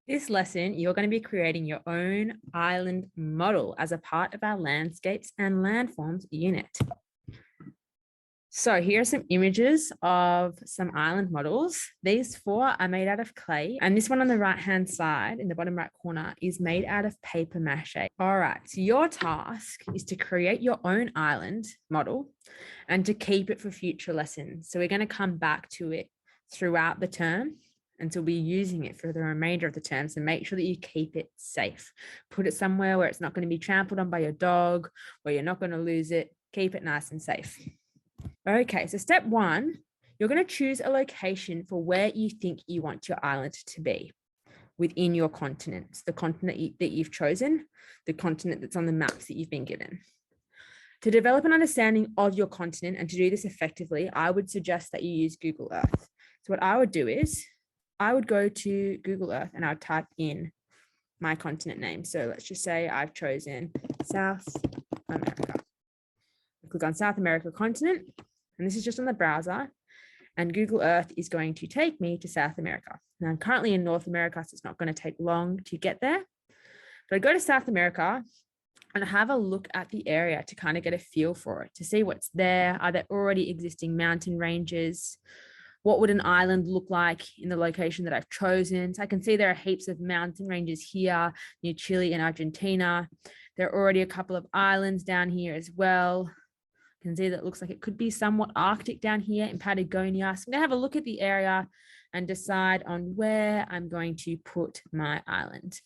This lesson, you're going to be creating your own island model as a part of our landscapes and landforms unit. So here are some images of some island models. These four are made out of clay, and this one on the right-hand side in the bottom right corner is made out of paper mache. All right, so your task is to create your own island model and to keep it for future lessons. So we're going to come back to it throughout the term, and so we'll be using it for the remainder of the term. So make sure that you keep it safe. Put it somewhere where it's not going to be trampled on by your dog, where you're not going to lose it. Keep it nice and safe. Okay, so step one, you're going to choose a location for where you think you want your island to be within your continent, the continent that you've chosen, the continent that's on the maps that you've been given. To develop an understanding of your continent and to do this effectively, I would suggest that you use Google Earth. So what I would do is I would go to Google Earth and I would type in my continent name. So let's just say I've chosen South America. I click on South America continent, and this is just on the browser, and Google Earth is going to take me to South America. Now I'm currently in North America, so it's not going to take long to get there. But I go to South America and have a look at the area to kind of get a feel for it, to see what's there. Are there already existing mountain ranges? What would an island look like in the location that I've chosen? So I can see there are heaps of mountain ranges here near Chile and Argentina. There are already a couple of islands down here as well. You can see that it looks like it could be somewhat Arctic down here in Patagonia. So I'm going to have a look at the area and decide on where I'm going to put my island.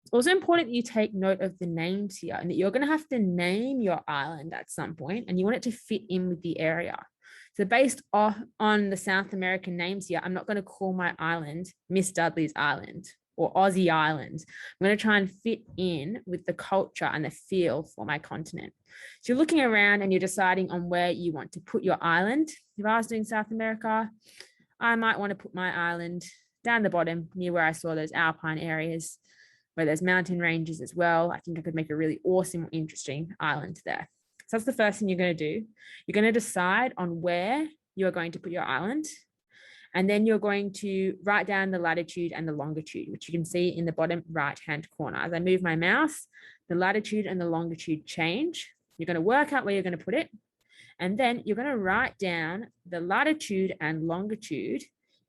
It's also important that you take note of the names here and that you're going to have to name your island at some point, and you want it to fit in with the area. So based on the South American names here, I'm not going to call my island Miss Dudley's Island or Aussie Island. I'm going to try and fit in with the culture and the feel for my continent. So you're looking around and you're deciding on where you want to put your island. If I was doing South America, I might want to put my island down the bottom near where I saw those alpine areas, where there's mountain ranges as well. I think I could make a really awesome, interesting island there. So that's the first thing you're going to do. You're going to decide on where you are going to put your island. And then you're going to write down the latitude and the longitude, which you can see in the bottom right-hand corner. As I move my mouse, the latitude and the longitude change. You're going to work out where you're going to put it. And then you're going to write down the latitude and longitude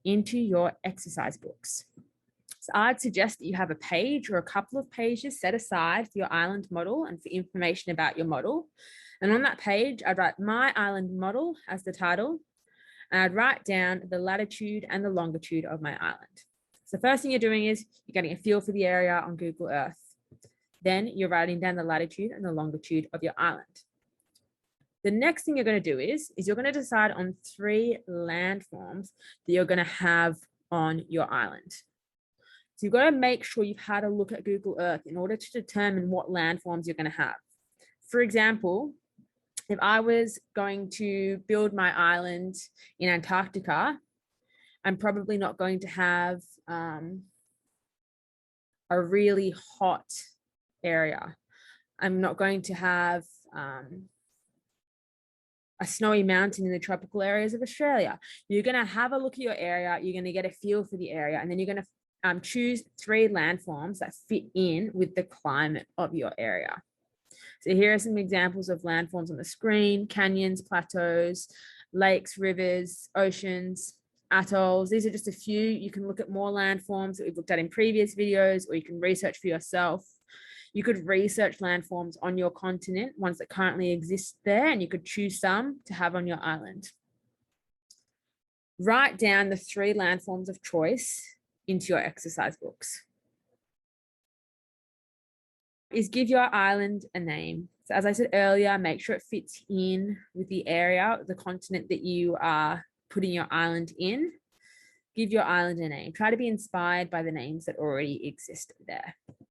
into your exercise books. So I'd suggest that you have a page or a couple of pages set aside for your island model and for information about your model. And on that page, I'd write my island model as the title, and I'd write down the latitude and the longitude of my island. So the first thing you're doing is you're getting a feel for the area on Google Earth. Then you're writing down the latitude and the longitude of your island. The next thing you're going to do is you're going to decide on 3 landforms that you're going to have on your island. So you've got to make sure you've had a look at Google Earth in order to determine what landforms you're going to have. For example, if I was going to build my island in Antarctica, I'm probably not going to have a really hot area. I'm not going to have a snowy mountain in the tropical areas of Australia. You're going to have a look at your area. You're going to get a feel for the area, and then you're going to choose 3 landforms that fit in with the climate of your area. So here are some examples of landforms on the screen: canyons, plateaus, lakes, rivers, oceans, atolls. These are just a few. You can look at more landforms that we've looked at in previous videos, or you can research for yourself. You could research landforms on your continent, ones that currently exist there, and you could choose some to have on your island. Write down the 3 landforms of choice into your exercise books. Is give your island a name. So as I said earlier, make sure it fits in with the area, the continent that you are putting your island in. Give your island a name. Try to be inspired by the names that already exist there.